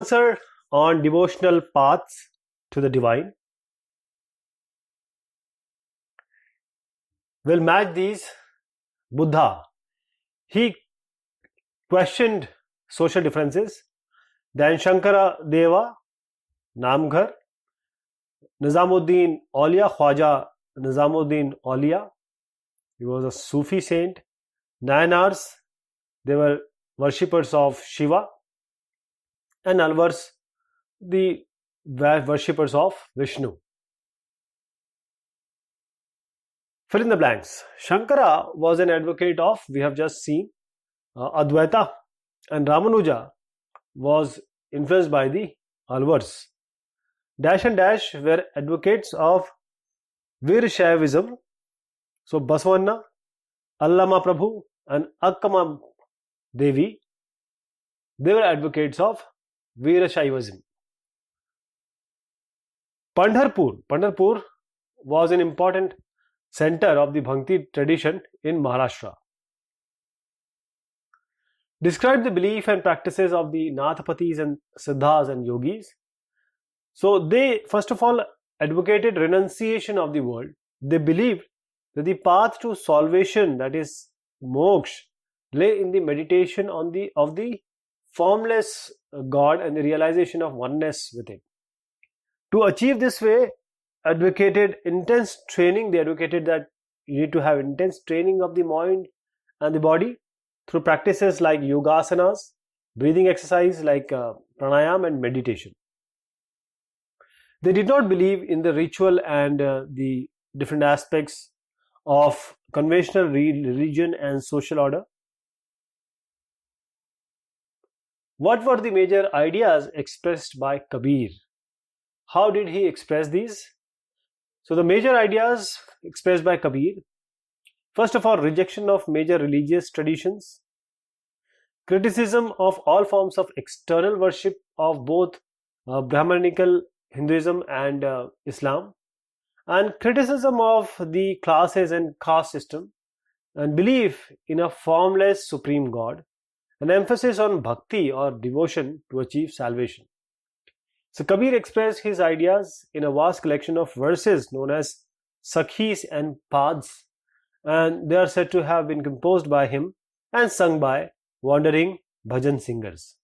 Answer on devotional paths to the divine will match these. Buddha, he questioned social differences. Then Shankara Deva, Namghar, Nizamuddin Aulia, Khwaja Nizamuddin Aulia, he was a Sufi saint. Nayanars, they were worshippers of Shiva, and Alvars, the worshippers of Vishnu. Fill in the blanks. Shankara was an advocate of, we have just seen, Advaita, and Ramanuja was influenced by the Alvars. Dash and Dash were advocates of Veerashaivism. So Baswanna, Allama Prabhu, and Akkama Devi, they were advocates of Veerashaivism. Pandharpur was an important center of the Bhakti tradition in Maharashtra. Describe the belief and practices of the Nathapatis and Siddhas and Yogis. So they first of all advocated renunciation of the world. They believed that the path to salvation, that is moksha, lay in the meditation of the formless God and the realization of oneness with Him. To achieve this way, advocated intense training. They advocated that you need to have intense training of the mind and the body through practices like yogasanas, breathing exercise like pranayam, and meditation. They did not believe in the ritual and the different aspects of conventional religion and social order. What were the major ideas expressed by Kabir? How did he express these? So the major ideas expressed by Kabir: first of all, rejection of major religious traditions, criticism of all forms of external worship of both Brahmanical Hinduism and Islam, and criticism of the classes and caste system, and belief in a formless supreme God, an emphasis on bhakti or devotion to achieve salvation. So Kabir expressed his ideas in a vast collection of verses known as Sakhis and Pads, and they are said to have been composed by him and sung by wandering bhajan singers.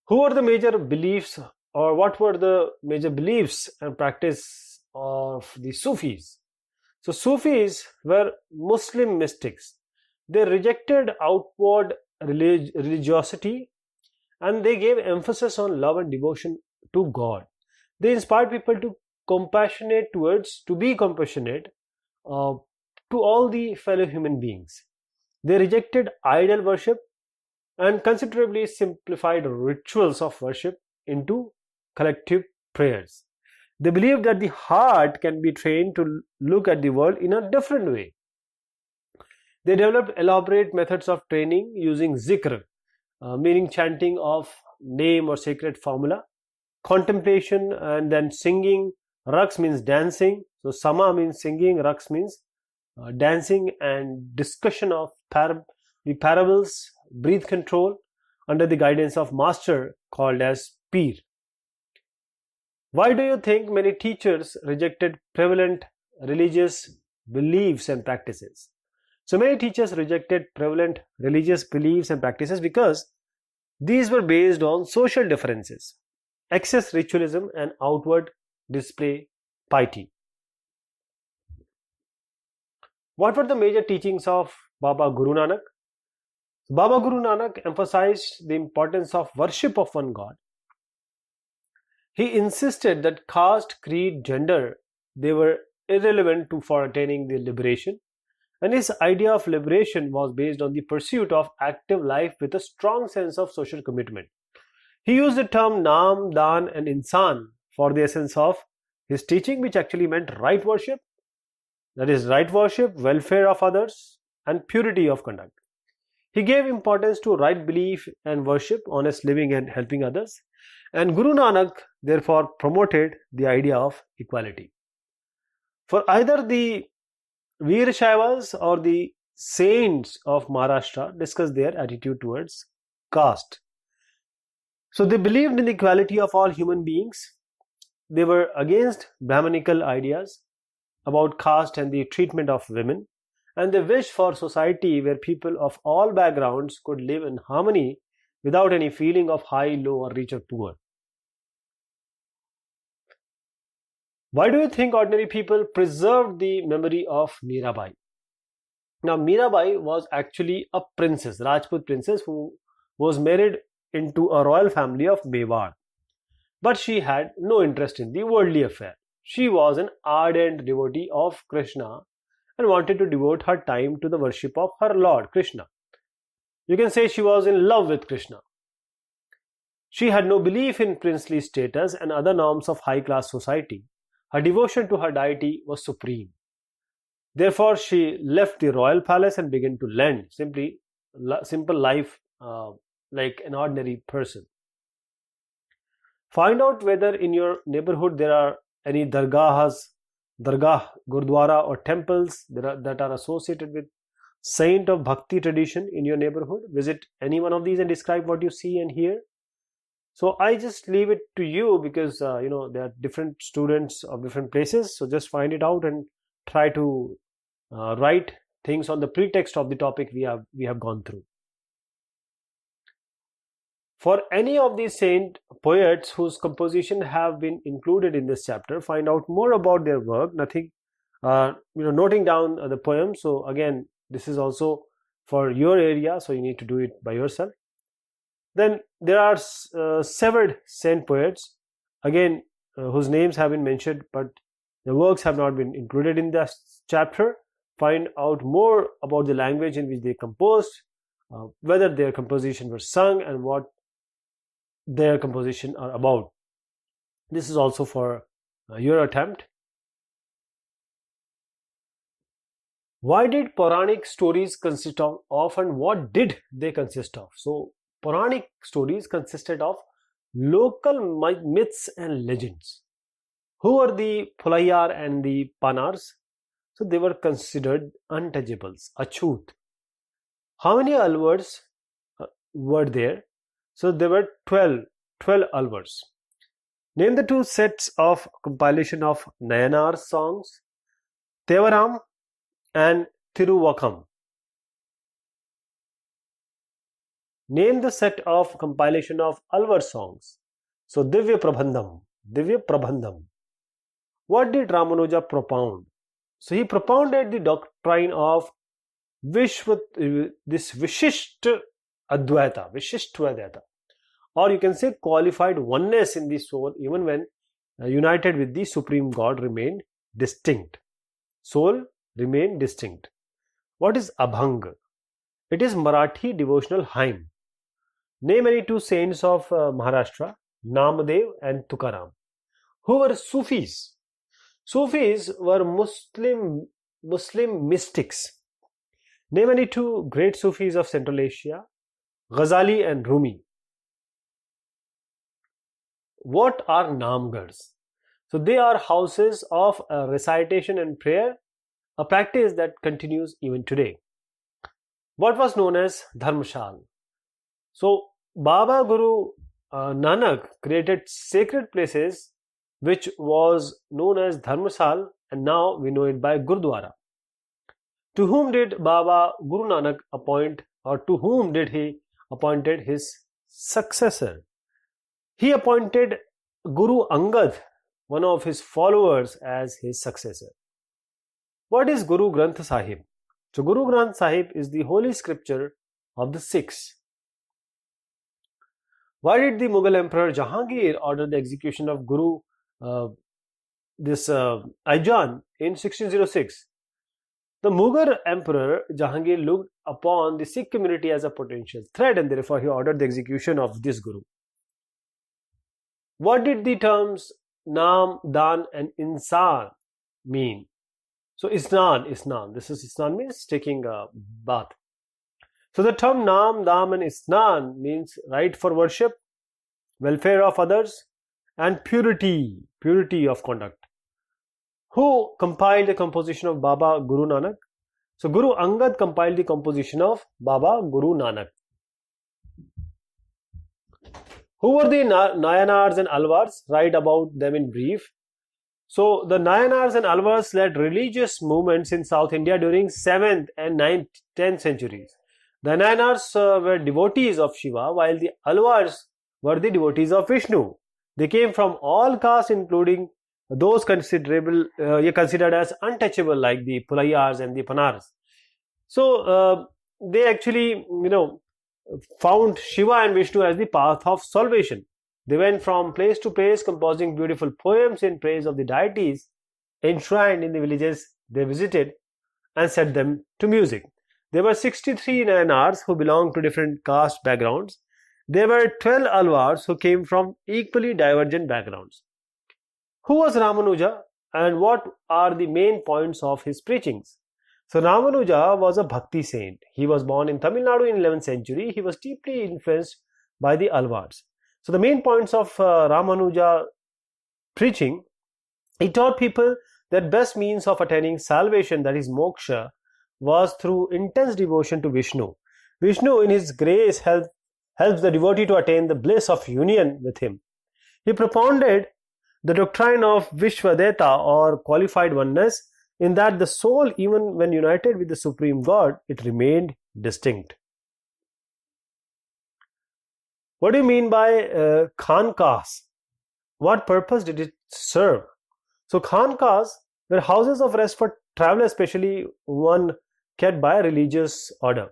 Who were the major beliefs, or what were the major beliefs and practice of the Sufis? So Sufis were Muslim mystics. They rejected outward religiosity, and they gave emphasis on love and devotion to God. They inspired people to be compassionate to all the fellow human beings. They rejected idol worship and considerably simplified rituals of worship into collective prayers. They believed that the heart can be trained to look at the world in a different way. They developed elaborate methods of training using zikr, meaning chanting of name or sacred formula, contemplation, and then singing. Raqs means dancing. So sama means singing, raqs means dancing, and discussion of the parables, breath control under the guidance of master called as Peer. Why do you think many teachers rejected prevalent religious beliefs and practices? So many teachers rejected prevalent religious beliefs and practices because these were based on social differences, excess ritualism, and outward display piety. What were the major teachings of Baba Guru Nanak? Baba Guru Nanak emphasized the importance of worship of one God. He insisted that caste, creed, gender, they were irrelevant for attaining the liberation, and his idea of liberation was based on the pursuit of active life with a strong sense of social commitment. He used the term Naam, Dan, and Insan for the essence of his teaching, which actually meant right worship, that is, right worship, welfare of others, and purity of conduct. He gave importance to right belief and worship, honest living, and helping others. And Guru Nanak therefore promoted the idea of equality. For either the Veer Shaivas or the saints of Maharashtra discussed their attitude towards caste. So they believed in the equality of all human beings. They were against Brahmanical ideas about caste and the treatment of women, and they wished for society where people of all backgrounds could live in harmony without any feeling of high, low, or rich or poor. Why do you think ordinary people preserved the memory of Mirabai? Now, Mirabai was actually a princess, Rajput princess, who was married into a royal family of Mewar. But she had no interest in the worldly affair. She was an ardent devotee of Krishna and wanted to devote her time to the worship of her Lord Krishna. You can say she was in love with Krishna. She had no belief in princely status and other norms of high-class society. Her devotion to her deity was supreme. Therefore, she left the royal palace and began to lead simple life like an ordinary person. Find out whether in your neighborhood there are any dargah, gurdwara or temples that are associated with saint of bhakti tradition in your neighborhood. Visit any one of these and describe what you see and hear. So I just leave it to you because there are different students of different places. So just find it out and try to write things on the pretext of the topic we have gone through. For any of these saint poets whose composition have been included in this chapter, find out more about their work. Nothing, noting down the poem. So again, this is also for your area, so you need to do it by yourself. Then there are severed saint poets, again, whose names have been mentioned, but the works have not been included in this chapter. Find out more about the language in which they composed, whether their composition were sung, and what their composition are about. This is also for your attempt. Why did Puranic stories consist of and what did they consist of? So Puranic stories consisted of local myths and legends. Who were the Pulaiyar and the Panars? So they were considered untouchables, achut. How many alvars were there? So there were 12 alvars. Name the two sets of compilation of Nayanar songs, Tevaram and Tiruvakam. Name the set of compilation of Alvar songs. So Divya Prabandham. What did Ramanuja propound? So he propounded the doctrine of this Vishisht Advaita, or you can say qualified oneness in the soul, even when united with the Supreme God remained distinct. Soul remained distinct. What is Abhang? It is Marathi devotional hymn. Name any two saints of Maharashtra, Namadev and Tukaram. Who were Sufis? Sufis were Muslim mystics. Name any two great Sufis of Central Asia, Ghazali and Rumi. What are Namgars? So they are houses of recitation and prayer, a practice that continues even today. What was known as Dharmashal? So Baba Guru Nanak created sacred places which was known as Dharmasal, and now we know it by Gurdwara. To whom did Baba Guru Nanak appoint, or to whom did he appointed his successor? He appointed Guru Angad, one of his followers, as his successor. What is Guru Granth Sahib? So Guru Granth Sahib is the holy scripture of the Sikhs. Why did the Mughal Emperor Jahangir order the execution of Guru Aijan in 1606? The Mughal Emperor Jahangir looked upon the Sikh community as a potential threat, and therefore he ordered the execution of this Guru. What did the terms Naam, Dan and Insan mean? So Isnan, this is Isnan means taking a bath. So the term Naam, Dam and Isnan means right for worship, welfare of others, and purity of conduct. Who compiled the composition of Baba Guru Nanak? So Guru Angad compiled the composition of Baba Guru Nanak. Who were the Nayanars and Alvars? Write about them in brief. So the Nayanars and Alvars led religious movements in South India during 7th and 9th, 10th centuries. The Nayanars were devotees of Shiva, while the Alvars were the devotees of Vishnu. They came from all castes, including those considered as untouchable, like the Pulayars and the Panars. So they actually, found Shiva and Vishnu as the path of salvation. They went from place to place, composing beautiful poems in praise of the deities enshrined in the villages they visited, and set them to music. There were 63 Nayanars who belonged to different caste backgrounds. There were 12 Alvars who came from equally divergent backgrounds. Who was Ramanuja, and what are the main points of his preachings? So Ramanuja was a Bhakti saint. He was born in Tamil Nadu in 11th century. He was deeply influenced by the Alvars. So the main points of Ramanuja preaching, he taught people that best means of attaining salvation, that is moksha, was through intense devotion to Vishnu. Vishnu in his grace helps the devotee to attain the bliss of union with him. He propounded the doctrine of Vishvadeta, or qualified oneness, in that the soul, even when united with the Supreme God, it remained distinct. What do you mean by khankas? What purpose did it serve? So khankas were houses of rest for travelers, especially one kept by a religious order.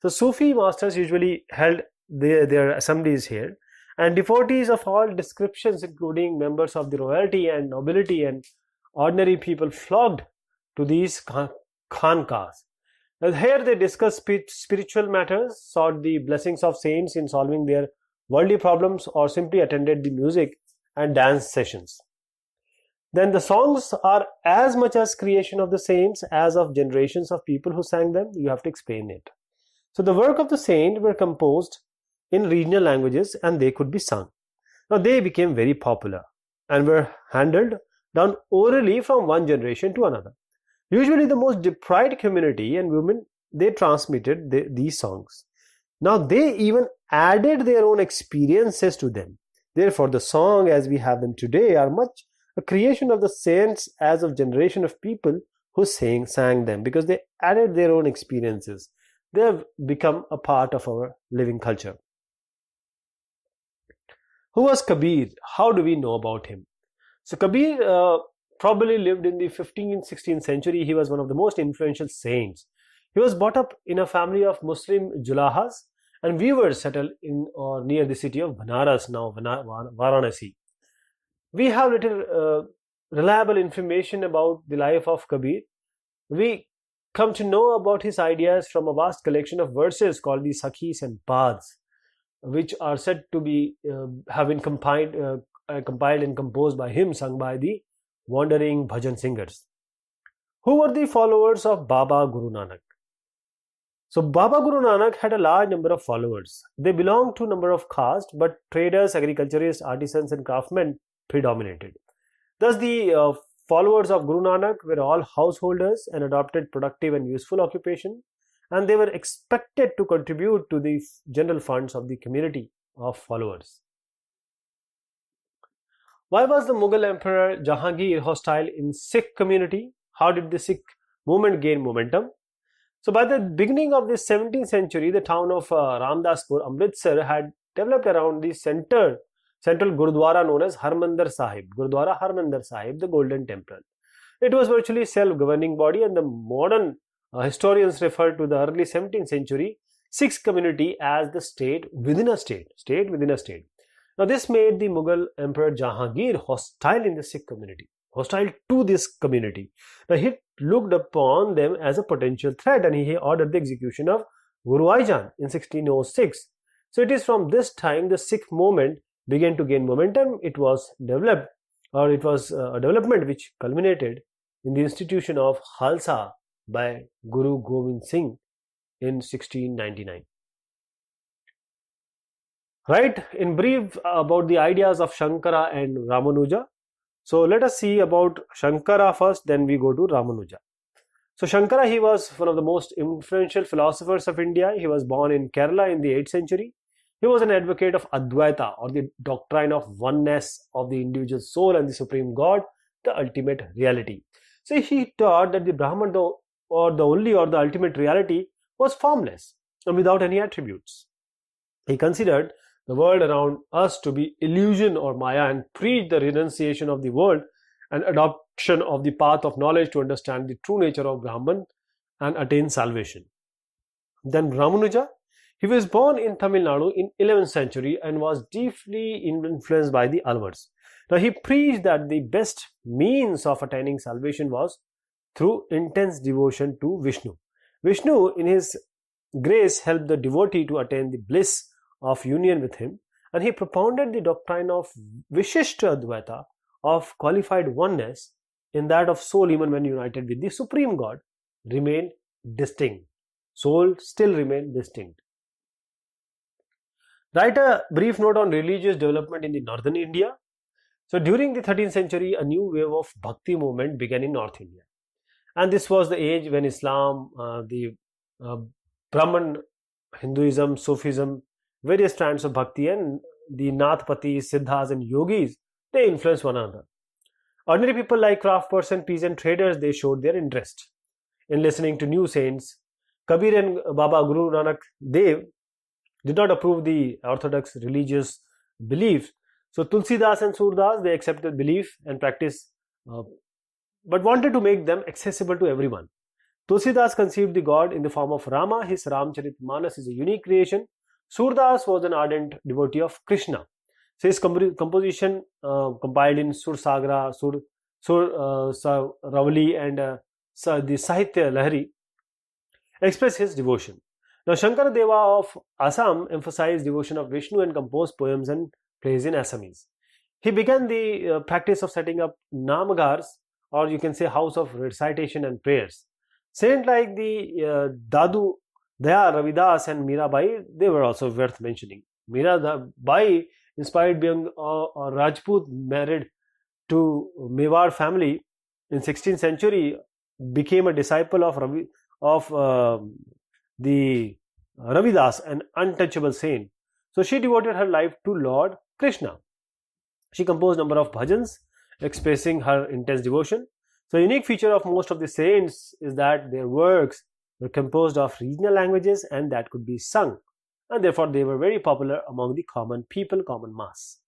So Sufi masters usually held their assemblies here, and devotees of all descriptions, including members of the royalty and nobility and ordinary people, flocked to these khankas. Here they discussed spiritual matters, sought the blessings of saints in solving their worldly problems, or simply attended the music and dance sessions. Then the songs are as much as creation of the saints as of generations of people who sang them. You have to explain it. So the work of the saint were composed in regional languages, and they could be sung. Now they became very popular and were handed down orally from one generation to another. Usually the most deprived community and women, they transmitted these songs. Now they even added their own experiences to them. Therefore the song as we have them today are much a creation of the saints as of generation of people who sang them, because they added their own experiences. They have become a part of our living culture. Who was Kabir? How do we know about him? So Kabir probably lived in the 15th, 16th century. He was one of the most influential saints. He was brought up in a family of Muslim Julahas and weavers settled in or near the city of Banaras, now Varanasi. We have little reliable information about the life of Kabir. We come to know about his ideas from a vast collection of verses called the Sakhis and Paths, which are said to be have been compiled and composed by him, sung by the wandering bhajan singers. Who were the followers of Baba Guru Nanak? So Baba Guru Nanak had a large number of followers. They belonged to a number of castes, but traders, agriculturists, artisans and craftsmen predominated. Thus the followers of Guru Nanak were all householders and adopted productive and useful occupation, and they were expected to contribute to the general funds of the community of followers. Why was the Mughal Emperor Jahangir hostile in Sikh community? How did the Sikh movement gain momentum? So by the beginning of the 17th century, the town of Ramdaspur, Amritsar, had developed around the central Gurudwara known as Harmandir Sahib, Gurudwara Harmandir Sahib, the Golden Temple. It was virtually self-governing body, and the modern historians refer to the early 17th century Sikh community as the state within a state, state within a state. Now this made the Mughal Emperor Jahangir hostile in the Sikh community, hostile to this community. Now he looked upon them as a potential threat, and he ordered the execution of Guru Aijan in 1606. So it is from this time the Sikh movement began to gain momentum. It was developed, or it was a development which culminated in the institution of Khalsa by Guru Gobind Singh in 1699. Right, in brief about the ideas of Shankara and Ramanuja. So let us see about Shankara first, then we go to Ramanuja. So Shankara, he was one of the most influential philosophers of India. He was born in Kerala in the 8th century. He was an advocate of Advaita, or the doctrine of oneness of the individual soul and the supreme God, the ultimate reality. So he taught that the Brahman, or the only or the ultimate reality, was formless and without any attributes. He considered the world around us to be illusion or Maya and preached the renunciation of the world and adoption of the path of knowledge to understand the true nature of Brahman and attain salvation. Then Ramanuja, he was born in Tamil Nadu in 11th century and was deeply influenced by the Alvars. Now he preached that the best means of attaining salvation was through intense devotion to Vishnu. Vishnu, in his grace, helped the devotee to attain the bliss of union with him, and he propounded the doctrine of Vishishta Advaita, of qualified oneness, in that of soul, even when united with the Supreme God, remained distinct. Soul still remained distinct. Write a brief note on religious development in the northern India. So during the 13th century, a new wave of Bhakti movement began in North India. And this was the age when Islam, the Brahman, Hinduism, Sufism, various strands of Bhakti, and the Nathpatis, Siddhas and Yogis, they influenced one another. Ordinary people like craftspersons, peasant traders, they showed their interest in listening to new saints. Kabir and Baba Guru Nanak Dev did not approve the orthodox religious beliefs. So Tulsidas and Surdas, they accepted belief and practice, but wanted to make them accessible to everyone. Tulsidas conceived the God in the form of Rama. His Ramcharitmanas is a unique creation. Surdas was an ardent devotee of Krishna. So his composition compiled in Sur Sagra, Ravali and the Sahitya Lahari express his devotion. Now Shankara Deva of Assam emphasized devotion of Vishnu and composed poems and plays in Assamese. He began the practice of setting up namagars, or you can say house of recitation and prayers. Saints like the Dadu Daya, Ravidas and Mirabai, they were also worth mentioning. Mirabai, inspired being a Rajput, married to Mewar family in 16th century, became a disciple of the Ravidas, an untouchable saint. So she devoted her life to Lord Krishna. She composed a number of bhajans expressing her intense devotion. So a unique feature of most of the saints is that their works were composed of regional languages and that could be sung, and therefore they were very popular among the common people, common mass.